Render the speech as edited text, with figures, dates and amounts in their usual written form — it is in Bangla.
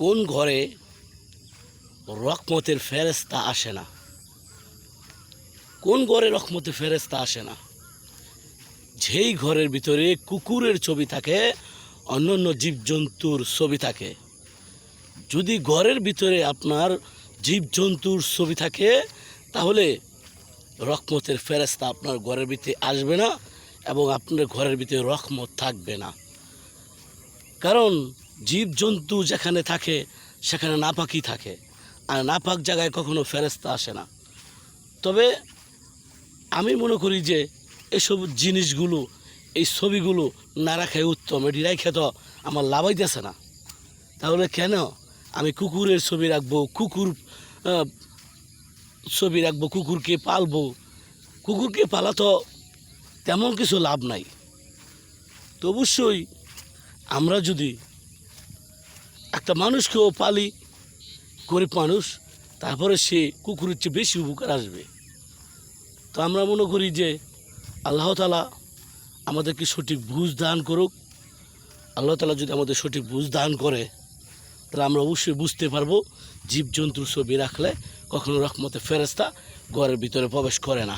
কোন ঘরে রহমতের ফেরেশতা আসে না? কোন ঘরে রহমতের ফেরেশতা আসে না? যেই ঘরের ভিতরে কুকুরের ছবি থাকে, অন্যান্য জীবজন্তুর ছবি থাকে। যদি ঘরের ভিতরে আপনার জীবজন্তুর ছবি থাকে, তাহলে রহমতের ফেরেশতা আপনার ঘরের ভিতরে আসবে না এবং আপনার ঘরের ভিতরে রহমত থাকবে না। কারণ জীবজন্তু যেখানে থাকে সেখানে নাপাকি থাকে, আর নাপাক জায়গায় কখনো ফেরেশতা আসে না। তবে আমি মনে করি যে এসব জিনিসগুলো, এই ছবিগুলো না রাখাই উত্তম। এটি রেখে তো আমার লাভ হইতেছে না। তাহলে কেন আমি কুকুরের ছবি রাখবো, ছবি রাখবো, কুকুরকে পালবো? কুকুরকে পালা তো তেমন কিছু লাভ নাই। তো অবশ্যই আমরা যদি একটা মানুষকেও পালি, গরিব মানুষ, তারপরে সে কুকুরের চেয়ে বেশি উপকার আসবে। তো আমরা মনে করি যে আল্লাহ তাআলা আমাদেরকে সঠিক বুঝ দান করুক। আল্লাহ তাআলা যদি আমাদের সঠিক বুঝ দান করে, তাহলে আমরা অবশ্যই বুঝতে পারবো জীবজন্তুর ছবি রাখলে কখনো রহমতে ফেরেশতা ঘরের ভিতরে প্রবেশ করে না।